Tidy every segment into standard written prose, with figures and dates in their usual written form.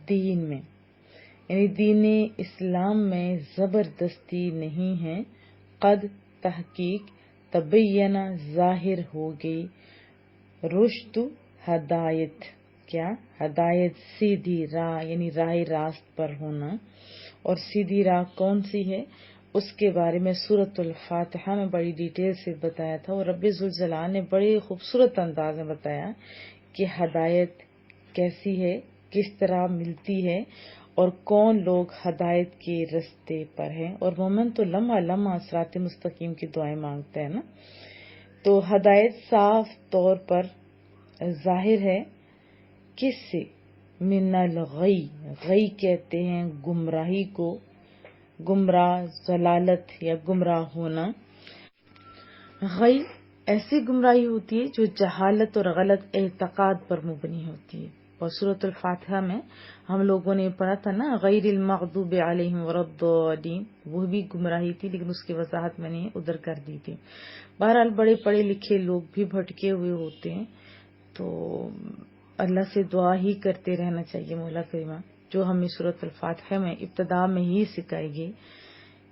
دین میں، یعنی دین اسلام میں زبردستی نہیں ہے. قد تحقیق تبینہ ظاہر ہو گئی، رشد ہدایت، کیا ہدایت سیدھی راہ یعنی راہ راست پر ہونا. اور سیدھی راہ کون سی ہے اس کے بارے میں سورۃ الفاتحہ میں بڑی ڈیٹیل سے بتایا تھا، اور رب ذوالجلال نے بڑے خوبصورت انداز میں بتایا کہ ہدایت کیسی ہے، کس طرح ملتی ہے، اور کون لوگ ہدایت کے رستے پر ہیں. اور مومن تو لمحہ لمحہ صراط مستقیم کی دعائیں مانگتا ہے نا. تو ہدایت صاف طور پر ظاہر ہے کس سے؟ من الغی، غی کہتے ہیں گمراہی کو، گمراہ ضلالت یا گمراہ ہونا. غی ایسی گمراہی ہوتی ہے جو جہالت اور غلط اعتقاد پر مبنی ہوتی ہے. اور سورۃ الفاتحہ میں ہم لوگوں نے پڑھا تھا نا، غیر المغضوب علیہم ولا الضالین، وہ بھی گمراہی تھی، لیکن اس کی وضاحت میں نے ادھر کر دی تھی. بہرحال بڑے پڑھے لکھے لوگ بھی بھٹکے ہوئے ہوتے ہیں، تو اللہ سے دعا ہی کرتے رہنا چاہیے مولا کریمہ، جو ہمیں سورۃ الفاتحہ میں ابتدا میں ہی سکھائے گی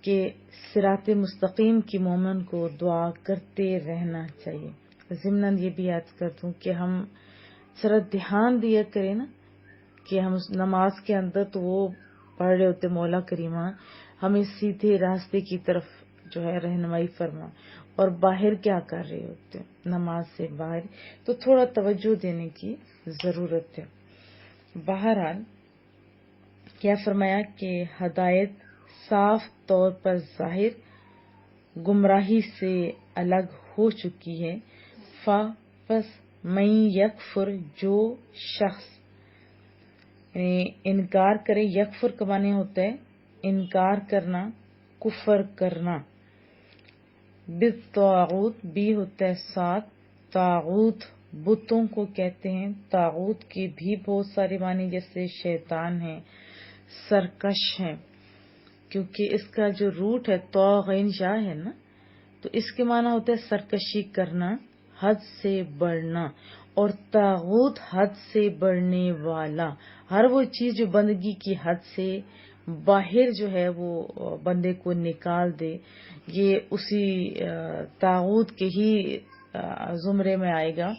کہ صراط مستقیم کی مومن کو دعا کرتے رہنا چاہیے. ضمناً یہ بھی یاد کر دوں کہ ہم ذرا دھیان دیا کریں نا کہ ہم اس نماز کے اندر تو وہ پڑھ رہے ہوتے مولا کریمہ ہمیں سیدھے راستے کی طرف جو ہے رہنمائی فرما، اور باہر کیا کر رہے ہوتے نماز سے باہر، تو تھوڑا توجہ دینے کی ضرورت ہے. بہرحال کیا فرمایا کہ ہدایت صاف طور پر ظاہر، گمراہی سے الگ ہو چکی ہے. پس من یکفر، جو شخص انکار کرے، یکفر کا معنی ہوتا ہے انکار کرنا، کفر کرنا. بالطاغوت، بھی ہوتا ہے ساتھ، طاغوت بتوں کو کہتے ہیں. طاغوت کے بھی بہت سارے معنی جیسے شیطان ہے، سرکش ہے، کیونکہ اس کا جو روٹ ہے طاغین شاہ ہے نا، تو اس کے معنی ہوتا ہے سرکشی کرنا، حد سے بڑھنا. اور طاغوت حد سے بڑھنے والا، ہر وہ چیز جو بندگی کی حد سے باہر جو ہے وہ بندے کو نکال دے، یہ اسی طاغوت کے ہی زمرے میں آئے گا.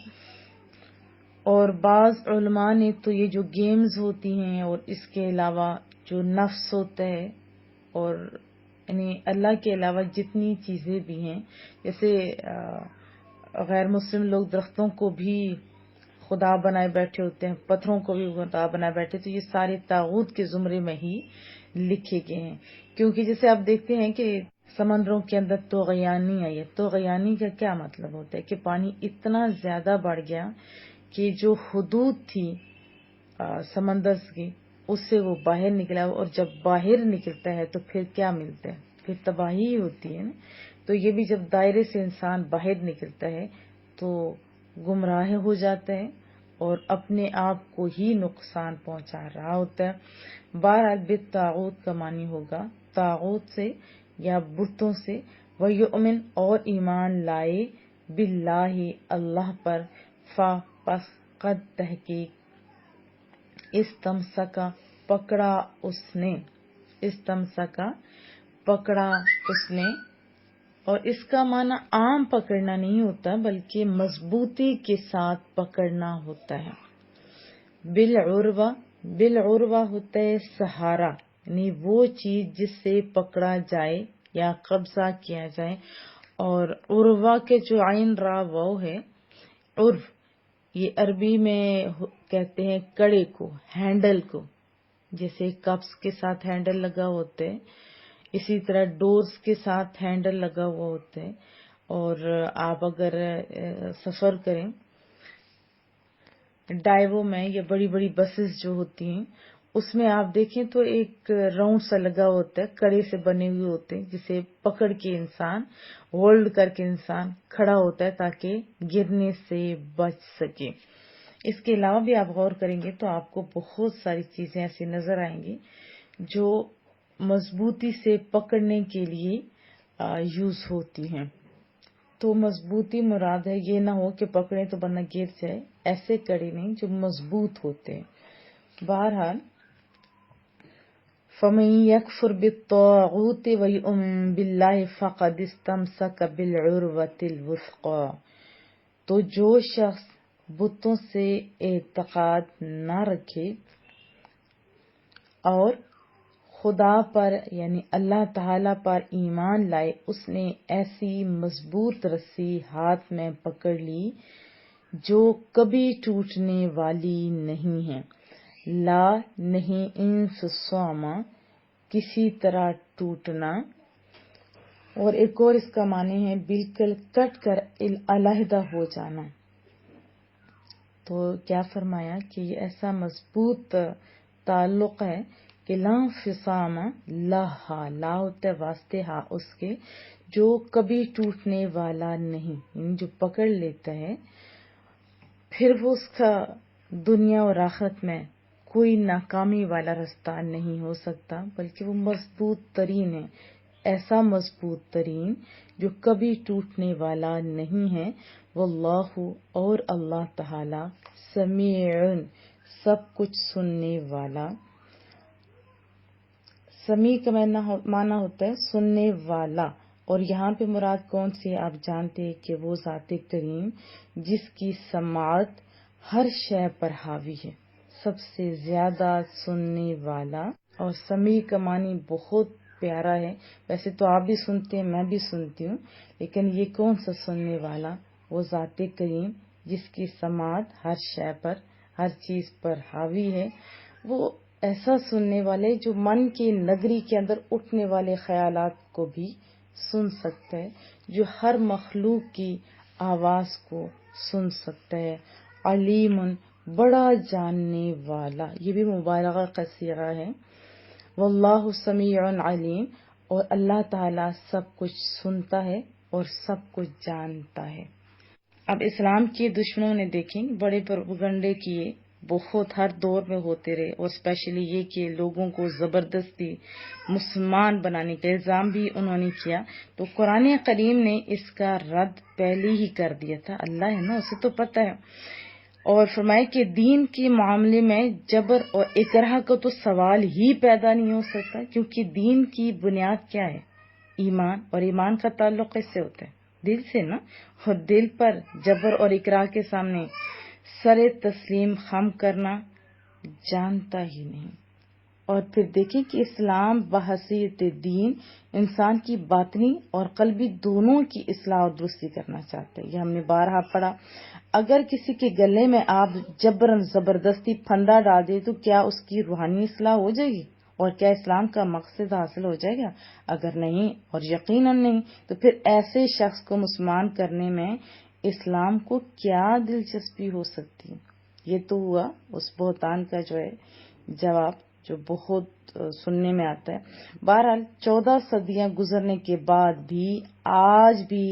اور بعض علماء نے تو یہ جو گیمز ہوتی ہیں اور اس کے علاوہ جو نفس ہوتا ہے، اور یعنی اللہ کے علاوہ جتنی چیزیں بھی ہیں، جیسے غیر مسلم لوگ درختوں کو بھی خدا بنائے بیٹھے ہوتے ہیں، پتھروں کو بھی خدا بنائے بیٹھے، تو یہ سارے طاغوت کے زمرے میں ہی لکھے گئے ہیں. کیونکہ جیسے آپ دیکھتے ہیں کہ سمندروں کے اندر طغیانی آئی ہے. طغیانی کا کیا مطلب ہوتا ہے کہ پانی اتنا زیادہ بڑھ گیا کہ جو حدود تھی سمندر کی اس سے وہ باہر نکلا، اور جب باہر نکلتا ہے تو پھر کیا ملتا ہے؟ پھر تباہی ہوتی ہے نا. تو یہ بھی جب دائرے سے انسان باہر نکلتا ہے تو گمراہ ہو جاتا ہے اور اپنے آپ کو ہی نقصان پہنچا رہا ہوتا ہے. بہرحال بالطاغوت کا معنی ہوگا طاغوت سے یا بتوں سے. وَيُؤْمِنْ، اور ایمان لائے، باللہ اللہ پر. پس قد تحقیق استمسکا پکڑا اس نے، استمسکا پکڑا اس نے. اور اس کا معنی عام پکڑنا نہیں ہوتا بلکہ مضبوطی کے ساتھ پکڑنا ہوتا ہے. بالعروہ، بالعروہ ہوتا ہے سہارا، یعنی وہ چیز جس سے پکڑا جائے یا قبضہ کیا جائے. اور عروہ کے جو عین را واو ہے، عرو، یہ عربی میں کہتے ہیں کڑے کو، ہینڈل کو. جیسے کپس کے ساتھ ہینڈل لگا ہوتا ہے، اسی طرح ڈورز کے ساتھ ہینڈل لگا ہوا ہوتا ہے. اور آپ اگر سفر کریں ڈائیو میں یا بڑی بڑی بسز جو ہوتی ہیں اس میں آپ دیکھیں تو ایک راؤنڈ سا لگا ہوتا ہے، کڑے سے بنے ہوئے ہوتے ہیں، جسے پکڑ کے انسان ہولڈ کر کے انسان کھڑا ہوتا ہے تاکہ گرنے سے بچ سکے. اس کے علاوہ بھی آپ غور کریں گے تو آپ کو بہت ساری چیزیں ایسی نظر آئیں گی جو مضبوطی سے پکڑنے کے لیے یوز ہوتی ہیں. تو مضبوطی مراد ہے یہ نہ ہو کہ پکڑیں تو بندہ گر جائے، ایسے کڑے نہیں جو مضبوط ہوتے ہیں. بہرحال فمن یکفر بالطاغوت ویؤمن باللہ فقد استمسک بالعروۃ الوثقی، تو جو شخص بتوں سے اعتقاد نہ رکھے اور خدا پر یعنی اللہ تعالی پر ایمان لائے، اس نے ایسی مضبوط رسی ہاتھ میں پکڑ لی جو کبھی ٹوٹنے والی نہیں ہے۔ لا نہیں انفصام، کسی طرح ٹوٹنا، اور ایک اور اس کا معنی ہے بالکل کٹ کر علیحدہ ہو جانا۔ تو کیا فرمایا کہ یہ ایسا مضبوط تعلق ہے کہ لا انفصام لہا، لا ہوتا ہے واسطے ہاں اس کے، جو کبھی ٹوٹنے والا نہیں، یعنی جو پکڑ لیتا ہے پھر وہ اس کا دنیا اور آخرت میں کوئی ناکامی والا رستہ نہیں ہو سکتا، بلکہ وہ مضبوط ترین ہے، ایسا مضبوط ترین جو کبھی ٹوٹنے والا نہیں ہے۔ واللہ، اور اللہ تعالی، سمیع، سب کچھ سننے والا۔ سمیع کا معنی ہوتا ہے سننے والا، اور یہاں پہ مراد کون سی آپ جانتے ہیں کہ وہ ذات کریم جس کی سماعت ہر شے پر حاوی ہے، سب سے زیادہ سننے والا۔ اور سمیع کا معنی بہت پیارا ہے، ویسے تو آپ بھی سنتے ہیں، میں بھی سنتی ہوں، لیکن یہ کون سا سننے والا؟ وہ ذات کریم جس کی سماعت ہر شے پر، ہر چیز پر حاوی ہے، وہ ایسا سننے والے جو من کی نگری کے اندر اٹھنے والے خیالات کو بھی سن سکتا ہے، جو ہر مخلوق کی آواز کو سن سکتا ہے۔ علیم، بڑا جاننے والا، یہ بھی مبالغہ کا صیغہ ہے۔ واللہ سمیع علیم، اور اللہ تعالیٰ سب کچھ سنتا ہے اور سب کچھ جانتا ہے۔ اب اسلام کے دشمنوں نے دیکھیں بڑے پروپیگنڈے کیے، بہت ہر دور میں ہوتے رہے، اور اسپیشلی یہ کہ لوگوں کو زبردستی مسلمان بنانے کا الزام بھی انہوں نے کیا، تو قرآن کریم نے اس کا رد پہلے ہی کر دیا تھا۔ اللہ ہے نا، اسے تو پتہ ہے، اور فرمایا کہ دین کے معاملے میں جبر اور اکراہ کا تو سوال ہی پیدا نہیں ہو سکتا، کیونکہ دین کی بنیاد کیا ہے؟ ایمان، اور ایمان کا تعلق کس سے ہوتا ہے؟ دل سے نا، اور دل پر جبر اور اکراہ کے سامنے سر تسلیم خم کرنا جانتا ہی نہیں۔ اور پھر دیکھیں کہ اسلام بحیثیت دین انسان کی باطنی اور قلبی دونوں کی اصلاح اور درستی کرنا چاہتا ہے، یہ ہم نے بارہا پڑھا۔ اگر کسی کے گلے میں آپ جبرن زبردستی پھندا ڈال دیں تو کیا اس کی روحانی اصلاح ہو جائے گی؟ اور کیا اسلام کا مقصد حاصل ہو جائے گا؟ اگر نہیں، اور یقیناً نہیں، تو پھر ایسے شخص کو مسلمان کرنے میں اسلام کو کیا دلچسپی ہو سکتی؟ یہ تو ہوا اس بہتان کا جو ہے جواب، جو بہت سننے میں آتا ہے۔ بہرحال 14 صدیاں گزرنے کے بعد بھی آج بھی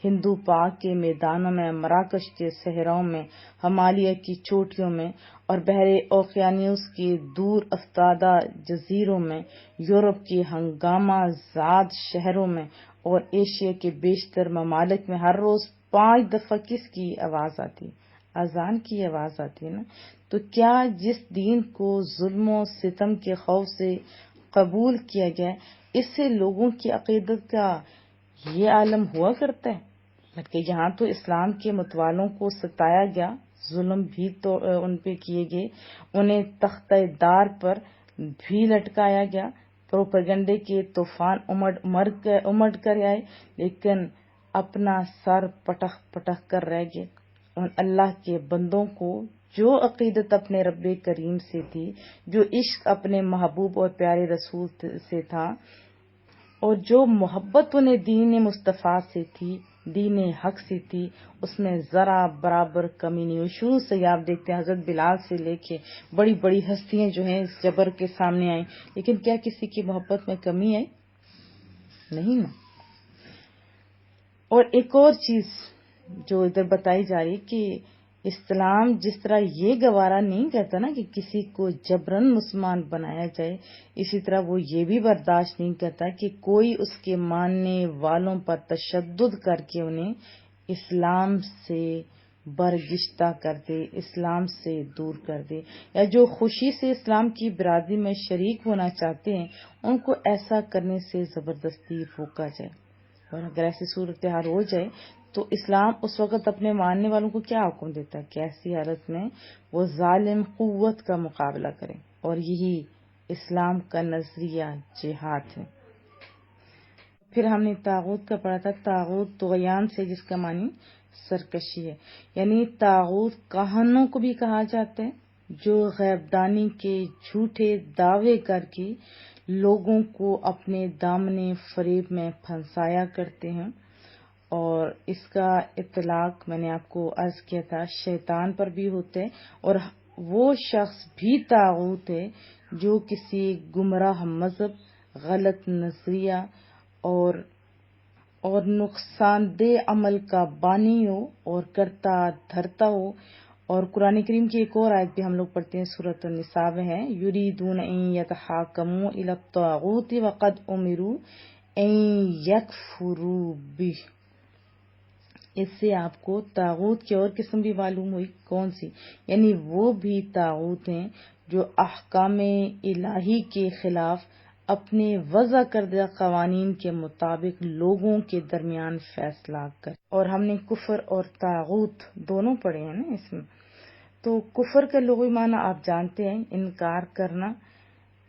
ہندو پاک کے میدانوں میں، مراکش کے صحراؤں میں، ہمالیہ کی چوٹیوں میں، اور بحر اوقیانوس کے دور افتادہ جزیروں میں، یورپ کے ہنگامہ زاد شہروں میں، اور ایشیا کے بیشتر ممالک میں ہر روز 5 دفعہ کس کی آواز آتی؟ اذان کی آواز آتی ہے نا۔ تو کیا جس دین کو ظلم و ستم کے خوف سے قبول کیا گیا، اس سے لوگوں کی عقیدت کا یہ عالم ہوا کرتا ہے؟ بلکہ یہاں تو اسلام کے متوالوں کو ستایا گیا، ظلم بھی تو ان پہ کیے گئے، انہیں تختہ دار پر بھی لٹکایا گیا، پروپیگنڈے کے طوفان امڑ کر آئے، لیکن اپنا سر پٹخ پٹخ کر رہ گئے۔ ان اللہ کے بندوں کو جو عقیدت اپنے رب کریم سے تھی، جو عشق اپنے محبوب اور پیارے رسول سے تھا، اور جو محبت انہیں دین مصطفیٰ سے تھی، دین حق سے تھی، اس میں ذرا برابر کمی نہیں ہوئی۔ شروع سے آپ دیکھتے ہیں حضرت بلال سے لے کے بڑی بڑی ہستیاں جو ہیں اس جبر کے سامنے آئیں، لیکن کیا کسی کی محبت میں کمی آئی؟ نہیں نا۔ اور ایک اور چیز جو ادھر بتائی جا رہی کہ اسلام جس طرح یہ گوارا نہیں کرتا نا کہ کسی کو جبرن مسلمان بنایا جائے، اسی طرح وہ یہ بھی برداشت نہیں کرتا کہ کوئی اس کے ماننے والوں پر تشدد کر کے انہیں اسلام سے برگشتہ کر دے، اسلام سے دور کر دے، یا جو خوشی سے اسلام کی برادری میں شریک ہونا چاہتے ہیں ان کو ایسا کرنے سے زبردستی روکا جائے۔ اور اگر ایسی صورتحال ہو جائے تو اسلام اس وقت اپنے ماننے والوں کو کیا حکم دیتا ہے کہ ایسی حالت میں وہ ظالم قوت کا مقابلہ کریں، اور یہی اسلام کا نظریہ جہاد ہے۔ پھر ہم نے طاغوت کا پڑھا تھا، طاغوت طغیان سے جس کا معنی سرکشی ہے، یعنی طاغوت کہانوں کو بھی کہا جاتا ہے جو غیب دانی کے جھوٹے دعوے کر کے لوگوں کو اپنے دامن فریب میں پھنسایا کرتے ہیں، اور اس کا اطلاق میں نے آپ کو عرض کیا تھا شیطان پر بھی ہوتا ہے، اور وہ شخص بھی طاغوت ہے جو کسی گمراہ مذہب، غلط نظریہ اور نقصان دہ عمل کا بانی ہو اور کرتا دھرتا ہو۔ اور قرآن کریم کی ایک اور آیت بھی ہم لوگ پڑھتے ہیں، سورۃ النساء میں ہے، یریدون ان یتحاکموا الی الطاغوت وقد امروا ان یکفروا بہ۔ اس سے آپ کو طاغوت کی اور قسم بھی معلوم ہوئی، کون سی؟ یعنی وہ بھی طاغوت ہیں جو احکام الہی کے خلاف اپنے وضع کردہ قوانین کے مطابق لوگوں کے درمیان فیصلہ کر۔ اور ہم نے کفر اور طاغوت دونوں پڑھے ہیں نا اس میں۔ تو کفر کا لغوی معنی آپ جانتے ہیں، انکار کرنا،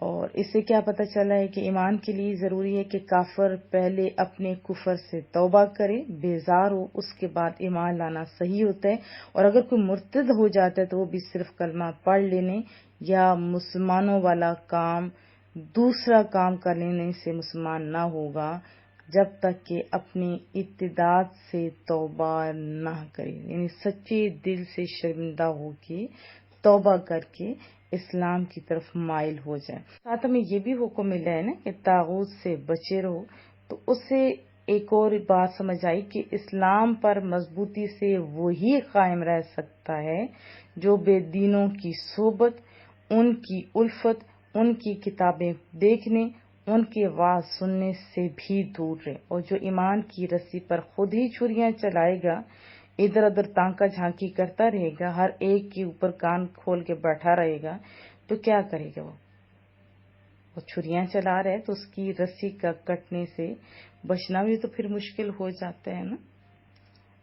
اور اس سے کیا پتہ چلا ہے کہ ایمان کے لیے ضروری ہے کہ کافر پہلے اپنے کفر سے توبہ کرے، بیزار ہو، اس کے بعد ایمان لانا صحیح ہوتا ہے۔ اور اگر کوئی مرتد ہو جاتا ہے تو وہ بھی صرف کلمہ پڑھ لینے یا مسلمانوں والا کام دوسرا کام کر لینے سے مسلمان نہ ہوگا جب تک کہ اپنی ارتداد سے توبہ نہ کرے، یعنی سچے دل سے شرمندہ ہو کے توبہ کر کے اسلام کی طرف مائل ہو جائے۔ ساتھ ہمیں یہ بھی حکم ملا ہے نا کہ طاغوت سے بچے رہو، تو اس سے ایک اور بات سمجھ آئی کہ اسلام پر مضبوطی سے وہی قائم رہ سکتا ہے جو بے دینوں کی صحبت، ان کی الفت، ان کی کتابیں دیکھنے، ان کے وعظ سننے سے بھی دور رہے، اور جو ایمان کی رسی پر خود ہی چھریاں چلائے گا، ادھر ادھر تانکا جھانکی کرتا رہے گا، ہر ایک کے اوپر کان کھول کے بیٹھا رہے گا، تو کیا کرے گا؟ وہ چھریاں چلا رہے تو اس کی رسی کا کٹنے سے بچنا بھی تو پھر مشکل ہو جاتا ہے نا۔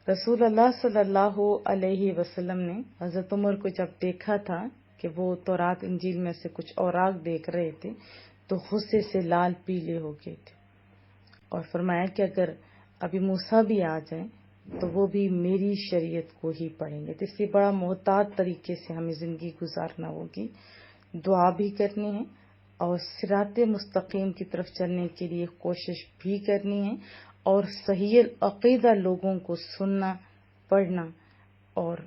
رسول اللہ صلی اللہ علیہ وسلم نے حضرت عمر کو جب دیکھا تھا کہ وہ تورات انجیل میں سے کچھ اوراق دیکھ رہے تھے تو غصے سے لال پیلے ہو گئے تھے، اور فرمایا کہ اگر ابھی موسیٰ بھی آ جائیں تو وہ بھی میری شریعت کو ہی پڑھیں گے۔ تو اس لیے بڑا محتاط طریقے سے ہمیں زندگی گزارنا ہوگی، دعا بھی کرنی ہے اور صراط مستقیم کی طرف چلنے کے لیے کوشش بھی کرنی ہے، اور صحیح عقیدہ لوگوں کو سننا، پڑھنا اور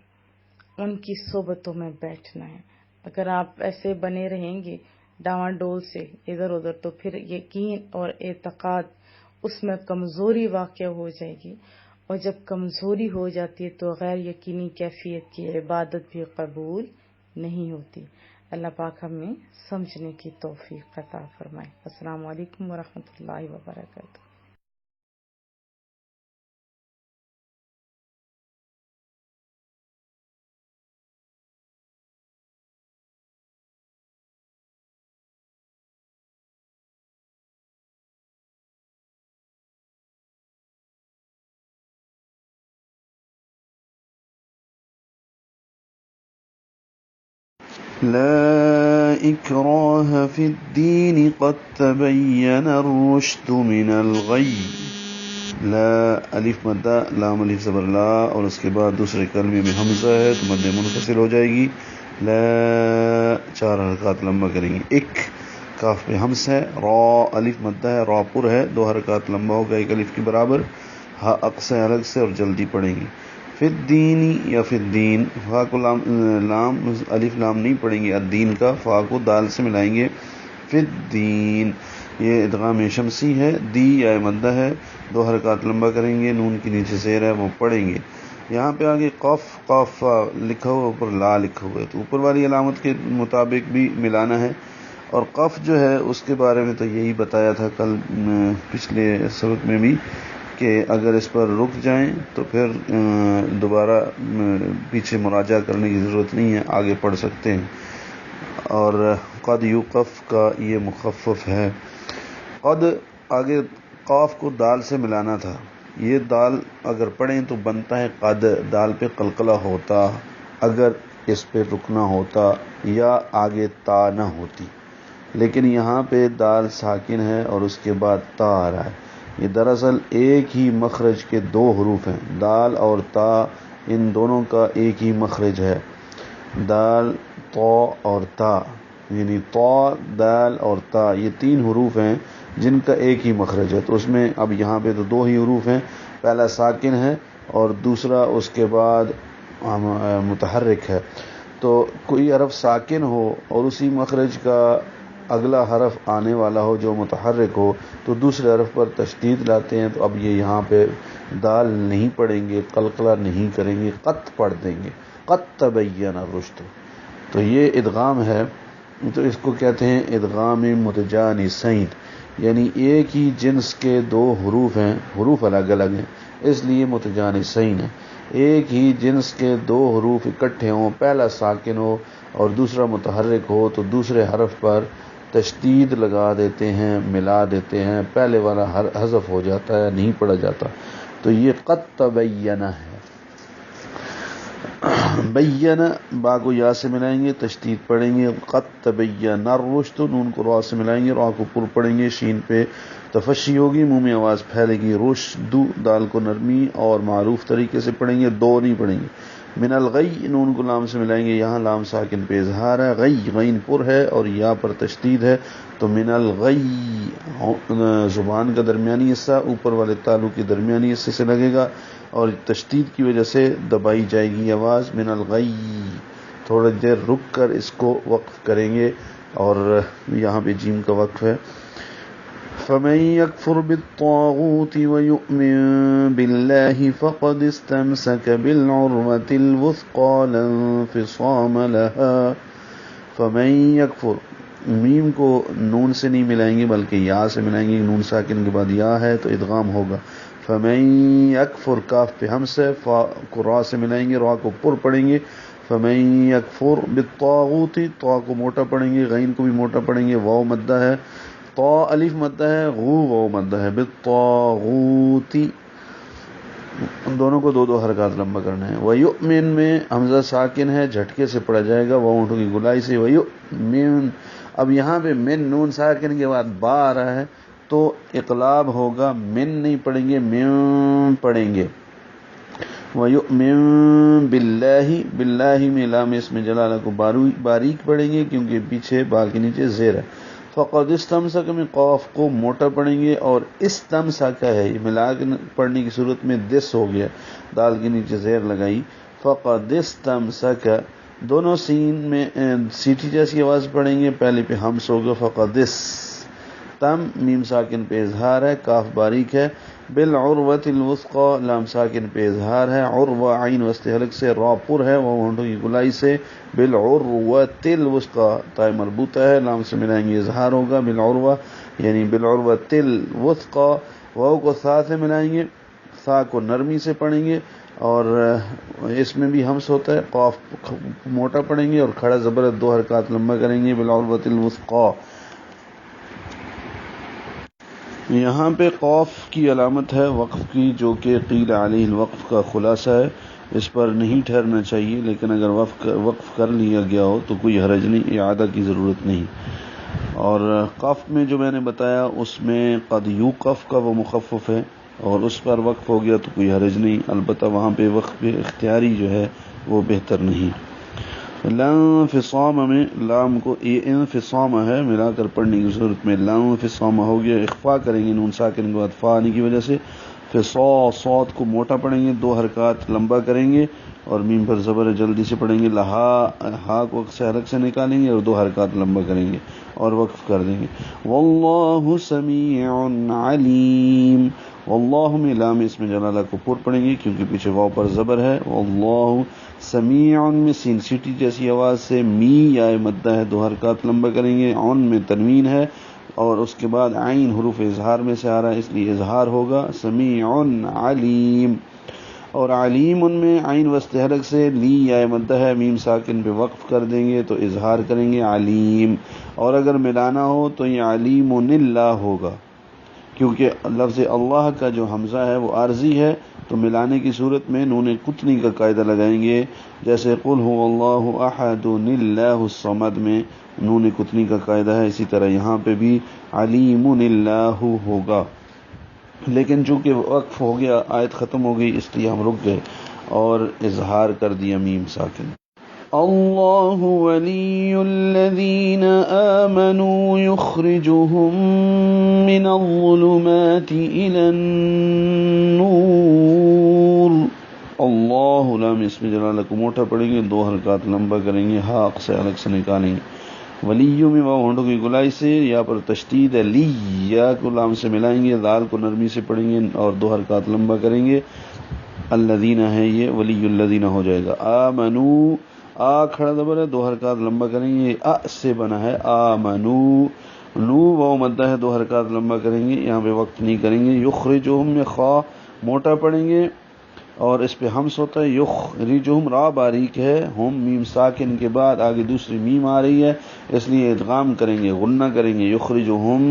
ان کی صحبتوں میں بیٹھنا ہے۔ اگر آپ ایسے بنے رہیں گے ڈاواں ڈول سے ادھر ادھر تو پھر یقین اور اعتقاد اس میں کمزوری واقع ہو جائے گی، اور جب کمزوری ہو جاتی ہے تو غیر یقینی کیفیت کی عبادت بھی قبول نہیں ہوتی۔ اللہ پاک ہمیں سمجھنے کی توفیق عطا فرمائے۔ السلام علیکم ورحمۃ اللہ وبرکاتہ۔ لا إكراه في الدين قد تبين الرشد من الغي۔ لا الف مدہ، لام الف زبر لا، اور اس کے بعد دوسرے کلمے میں حمزہ ہے تو مد منفصل ہو جائے گی۔ لا 4 حرکات لمبا کریں گے۔ ایک کاف پہ حمز ہے، را الف مدہ ہے، را پر ہے، 2 حرکات لمبا ہوگا ایک الف کے برابر، ہا اقصے الگ سے اور جلدی پڑھیں گے۔ فی الدین یا فی الدین، فا کو لام الف لام نہیں پڑھیں گے، الدین کا فا کو دال سے ملائیں گے۔ فی الدین یہ ادغام شمسی ہے، دی یا مدہ ہے، 2 حرکات لمبا کریں گے، نون کی نیچے زیر ہے وہ پڑھیں گے۔ یہاں پہ آگے قف قاف لکھا ہوا، اوپر لا لکھا ہوا ہے، تو اوپر والی علامت کے مطابق بھی ملانا ہے۔ اور قف جو ہے اس کے بارے میں تو یہی بتایا تھا کل پچھلے سبق میں بھی کہ اگر اس پر رک جائیں تو پھر دوبارہ پیچھے مراجعہ کرنے کی ضرورت نہیں ہے، آگے پڑھ سکتے ہیں۔ اور قد یوقف کا یہ مخفف ہے۔ قد آگے قاف کو دال سے ملانا تھا، یہ دال اگر پڑھیں تو بنتا ہے قد، دال پہ قلقلہ ہوتا اگر اس پہ رکنا ہوتا یا آگے تا نہ ہوتی، لیکن یہاں پہ دال ساکن ہے اور اس کے بعد تا آ رہا ہے۔ یہ دراصل ایک ہی مخرج کے دو حروف ہیں، دال اور تا، ان دونوں کا ایک ہی مخرج ہے، دال تو اور تا، یعنی تو دال اور تا یہ تین حروف ہیں جن کا ایک ہی مخرج ہے۔ تو اس میں اب یہاں پہ تو دو ہی حروف ہیں، پہلا ساکن ہے اور دوسرا اس کے بعد متحرک ہے۔ تو کوئی حرف ساکن ہو اور اسی مخرج کا اگلا حرف آنے والا ہو جو متحرک ہو تو دوسرے حرف پر تشدید لاتے ہیں۔ تو اب یہ یہاں پہ دال نہیں پڑھیں گے، قلقلہ نہیں کریں گے، قط پڑھ دیں گے، قد تبین الرشد۔ تو یہ ادغام ہے، تو اس کو کہتے ہیں ادغام متجانسین، یعنی ایک ہی جنس کے دو حروف ہیں، حروف الگ الگ ہیں اس لیے متجانسین ہے۔ ایک ہی جنس کے دو حروف اکٹھے ہوں، پہلا ساکن ہو اور دوسرا متحرک ہو تو دوسرے حرف پر تشدید لگا دیتے ہیں، ملا دیتے ہیں، پہلے والا حذف ہو جاتا ہے، نہیں پڑھا جاتا۔ تو یہ قد تبین ہے۔ بین با کو یا سے ملائیں گے، تشدید پڑھیں گے، قد تبین الرشد، نون کو را سے ملائیں گے، را کو پر پڑھیں گے، شین پہ تفشی ہوگی، منہ میں آواز پھیلے گی، رشد، دال کو نرمی اور معروف طریقے سے پڑھیں گے، دو نہیں پڑھیں گے۔ من الغی، نون کو لام سے ملائیں گے، یہاں لام ساکن پہ اظہار ہے، غی غین پر ہے اور یا پر تشدید ہے، تو من الغی زبان کا درمیانی حصہ اوپر والے تالو کے درمیانی حصے سے لگے گا اور تشدید کی وجہ سے دبائی جائے گی آواز، من الغی۔ تھوڑی دیر رک کر اس کو وقف کریں گے اور یہاں پہ جیم کا وقف ہے۔ فمن يكفر بالطاغوت ويؤمن بالله فقد استمسك بالعروة الوثقى لا انفصام لها۔ فمن يكفر، میم کو نون سے نہیں ملائیں گے بلکہ یا سے ملائیں گے، نون ساکن کے بعد یا ہے تو ادغام ہوگا۔ فمن یکفر، کاف پہ ہم سے، فا کو را سے ملائیں گے، را کو پر پڑھیں گے، فمن یکفر بالطاغوت، طا کو موٹا پڑھیں گے، غین کو بھی موٹا پڑھیں گے، واو مدہ ہے، طا الف مدہ ہے، غو واو مدہ ہے، بالطاغوت، دونوں کو دو دو حرکات لمبا کرنا ہے۔ ویؤمن میں حمزہ ساکن ہے، جھٹکے سے پڑھا جائے گا، واو ہونٹوں کی گلائی سے، ویؤمن۔ اب یہاں پہ من نون ساکن کے بعد با آ رہا ہے تو اقلاب ہوگا، من نہیں پڑھیں گے، من پڑھیں گے۔ وَيُؤْمِن بِاللَّهِ، باللہ میں لام اسم جلالہ کو باریک پڑھیں گے کیونکہ پیچھے با کے نیچے زیر ہے۔ فقد استمسک میں قاف کو موٹا پڑھیں گے اور استمسک ہے، یہ ملا کے پڑھنے کی صورت میں دس ہو گیا، دال کے نیچے زیر لگائی، فقد استمسک، دونوں سین میں سیٹی جیسی آواز پڑھیں گے، پہلے پہ ہمس ہوگا، فقدس، تم میم ساکن پہ اظہار ہے، کاف باریک ہے، بالعروۃ الوثقی، لام ساکن پہ اظہار ہے، عروہ عین وسط حلق سے، را پر ہے، وہ ہونٹوں کی گلائی سے، بالعروۃ الوثقی، تا مربوطہ ہے، لام سے ملائیں گے اظہار ہوگا، بالعروہ یعنی بالعروۃ الوثقی، واو کو ثا سے ملائیں گے، ثا کو نرمی سے پڑھیں گے اور اس میں بھی ہمس ہوتا ہے، قاف موٹا پڑھیں گے اور کھڑا زبر دو حرکات لمبا کریں گے، بالعروۃ الوثقی۔ یہاں پہ قاف کی علامت ہے وقف کی، جو کہ قیل علیہ الوقف کا خلاصہ ہے، اس پر نہیں ٹھہرنا چاہیے، لیکن اگر وقف کر لیا گیا ہو تو کوئی حرج نہیں، اعادہ کی ضرورت نہیں۔ اور قاف میں جو میں نے بتایا اس میں قد یوقف کا وہ مخفف ہے اور اس پر وقف ہو گیا تو کوئی حرج نہیں، البتہ وہاں پہ وقف اختیاری جو ہے وہ بہتر نہیں۔ لا انفصام میں لام کو انفصام ہے، ملا کر پڑھنے کی صورت میں لا انفصام ہو گیا، اخفا کریں گے نون ساکن کے بعد فا آنے کی وجہ سے، فصا صاد کو موٹا پڑھیں گے، دو حرکات لمبا کریں گے اور میم پر زبر جلدی سے پڑھیں گے، لہا، ہا کو حرک سے نکالیں گے اور دو حرکات لمبا کریں گے اور وقف کر دیں گے۔ واللہ سمیع علیم، واللہ میں لام اسم جلالہ کو پر پڑھیں گے کیونکہ پیچھے واو پر زبر ہے، واللہ سمیع میں سین سیٹی جیسی آواز سے، می یا مدہ ہے، دو حرکات لمبا کریں گے، عن میں تنوین ہے، اور اس کے بعد عین حروف اظہار میں سے آ رہا ہے اس لیے اظہار ہوگا. سمیع علیم، اور علیم ان میں عین وسط حلق سے لی یا مدہ ہے، میم ساکن پہ وقف کر دیں گے تو اظہار کریں گے علیم. اور اگر ملانا ہو تو یہ علیم اللہ ہوگا، کیونکہ لفظ اللہ کا جو حمزہ ہے وہ عارضی ہے، تو ملانے کی صورت میں نون قطنی کا قاعدہ لگائیں گے. جیسے قل هو اللہ احد اللہ الصمد میں نون قطنی کا قاعدہ ہے، اسی طرح یہاں پہ بھی علیم اللہ ہوگا. لیکن چونکہ وقف ہو گیا، آیت ختم ہو گئی، اس لیے ہم رک گئے اور اظہار کر دیا میم ساکن. اللہ ولی الذین آمنوا یخرجهم من الظلمات الى النور. اللہ لام اسم جلالہ کو موٹا پڑھیں گے، 2 حرکات لمبا کریں گے، حق سے الگ سے نکالیں گے. ولیوں میں واو ہونٹوں کی گلائی سے، یا پر تشدید ہے، لی یا کو لام سے ملائیں گے، دال کو نرمی سے پڑھیں گے اور 2 حرکات لمبا کریں گے. الذین ہے یہ ولی الذین ہو جائے گا. آمنو، آ کھڑا زبر ہے، 2 حرکات لمبا کریں گے، ا سے بنا ہے آمنو. نو واو مدہ ہے، 2 حرکات لمبا کریں گے، یہاں پہ وقت نہیں کریں گے. یخرجہم میں خا موٹا پڑھیں گے اور اس پہ ہمس ہوتا ہے. یخرجہم را باریک ہے، ہم میم ساکن کے بعد آگے دوسری میم آ رہی ہے، اس لیے ادغام کریں گے، غنہ کریں گے. یخرجہم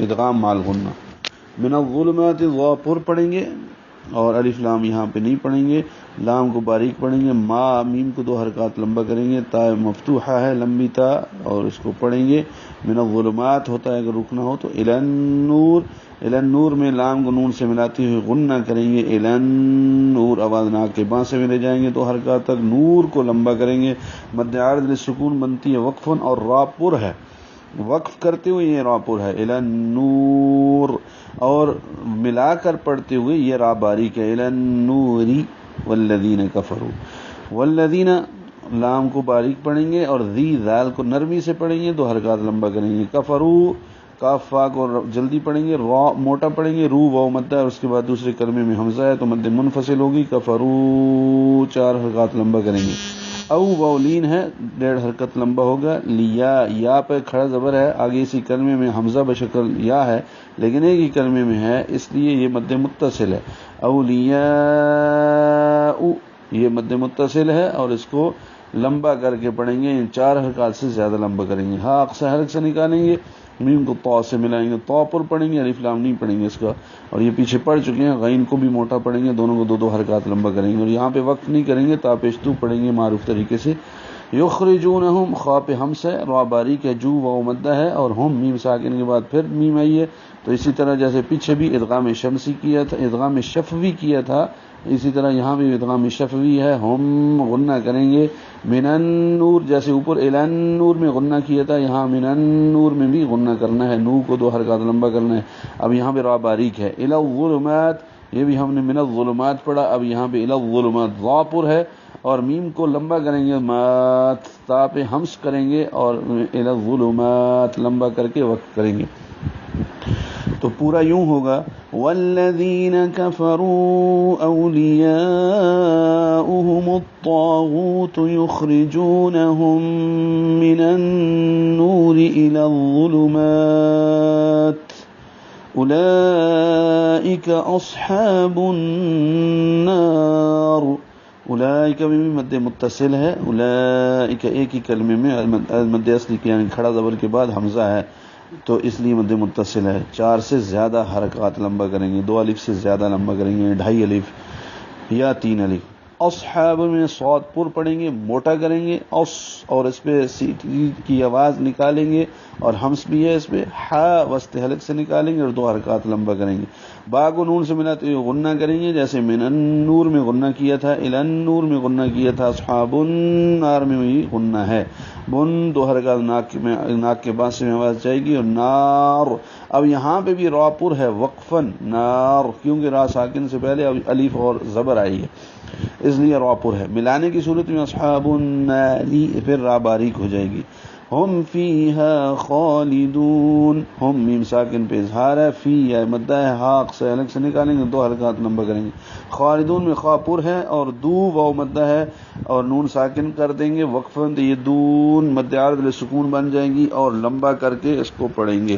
ادغام مال غنہ. من الظلمات ضا پر پڑھیں گے اور الف لام یہاں پہ نہیں پڑھیں گے، لام کو باریک پڑھیں گے. ما میم کو 2 حرکات لمبا کریں گے، تا مفتوحہ ہے لمبی تا اور اس کو پڑھیں گے. من الظلمات ہوتا ہے اگر رکنا ہو تو. الی النور، الی النور میں لام کو نون سے ملاتے ہوئے غنہ کریں گے. الی النور آواز ناک کے باں سے ملے جائیں گے 2 حرکات تک. نور کو لمبا کریں گے، مد عارض للسکون بنتی ہے وقفن، اور را پر ہے، وقف کرتے ہوئے یہ را پر ہے. الی النور، اور ملا کر پڑھتے ہوئے یہ را باریک ہے. الی النوری والذین کفروا. والذین لام کو باریک پڑھیں گے اور ذی ذال کو نرمی سے پڑھیں گے، 2 حرکات لمبا کریں گے. کفروا، کاف فا کو جلدی پڑھیں گے، را موٹا پڑھیں گے، رو واو مدہ ہے، اس کے بعد دوسرے کلمے میں حمزہ ہے تو مد منفصل ہوگی. کفروا 4 حرکات لمبا کریں گے. او واولین ہے، 1.5 حرکت لمبا ہوگا. لیا، یا پہ کھڑا زبر ہے، آگے اسی کلمے میں حمزہ بشکل یا ہے لیکن ایک ہی کلمے میں ہے اس لیے یہ مد متصل ہے. اولیاء یہ مد متصل ہے اور اس کو لمبا کر کے پڑھیں گے، 4 حرکات سے زیادہ لمبا کریں گے. ہاں اقصى حرک سے نکالیں گے، میم کو طا سے ملائیں گے، طا پر پڑھیں گے، الف لام نہیں پڑھیں گے اس کا. اور یہ پیچھے پڑھ چکے ہیں، غین کو بھی موٹا پڑھیں گے، دونوں کو 2 حرکات لمبا کریں گے. اور یہاں پہ وقت نہیں کریں گے، تا پیشتو پڑھیں گے معروف طریقے سے. یخرجونہم، خا پہ ہمس ہے، را باریک ہے، جو واو مدہ ہے، اور ہم میم ساکن کے بعد پھر میم آئی ہے. تو اسی طرح جیسے پیچھے بھی ادغام شمسی کیا تھا، ادغام شفوی کیا تھا، اسی طرح یہاں بھی ادغام شفوی ہے. ہم غنہ کریں گے. من النور، جیسے اوپر الی النور میں غنہ کیا تھا، یہاں من النور میں بھی غنہ کرنا ہے، نو کو 2 حرکات لمبا کرنا ہے. اب یہاں پہ را باریک ہے. الی الظلمات، یہ بھی ہم نے من الظلمات پڑھا، اب یہاں پہ الی الظلمات ضا پر ہے اور میم کو لمبا کریں گے، مات تا پہ ہمس کریں گے اور الی الظلمات لمبا کر کے وقت کریں گے. تو پورا یوں ہوگا، والذین کفروا اولیاؤہم الطاغوت یخرجونہم من النور الی الظلمات اولئک اصحاب النار. اولئک میں بھی مد متصل ہے، اولئک ایک ہی کلمے میں مد اصلی کے یعنی کھڑا زبر کے بعد حمزہ ہے تو اس لیے مد متصل ہے. 4 سے زیادہ حرکات لمبا کریں گے، 2 الف سے زیادہ لمبا کریں گے، 2.5 الف یا 3 الف. اصحاب میں صاد پر پڑھیں گے، موٹا کریں گے، اس اور اس پہ سی کی آواز نکالیں گے اور ہمس بھی ہے اس پہ، ہا وسط حلق سے نکالیں گے اور 2 حرکات لمبا کریں گے. با کو نون سے ملاتے ہوئے غنہ کریں گے، جیسے من النور میں غنہ کیا تھا، الی النور میں غنہ کیا تھا، اصحاب النار میں بھی غنہ ہے. بن 2 حرکات ناک کے بعد سے آواز جائے گی. اور نار، اب یہاں پہ بھی را پر ہے وقفن، نار کیونکہ را ساکن سے پہلے اب الف اور زبر آئی ہے اس لیے را پر ہے. ملانے کی صورت میں اصحاب النار پھر را باریک ہو جائے گی. ہم فیہا خالدون، ہم میم ساکن پہ اظہار ہے، فی ہے مدہ ہے، حاق سے الگ سے نکالیں گے، 2 حلقات لمبا کریں گے، خالدون میں خا پر ہے اور دو واو مدہ ہے اور نون ساکن کر دیں گے، وقفاً یہ دون مد عارض سکون بن جائیں گی اور لمبا کر کے اس کو پڑھیں گے۔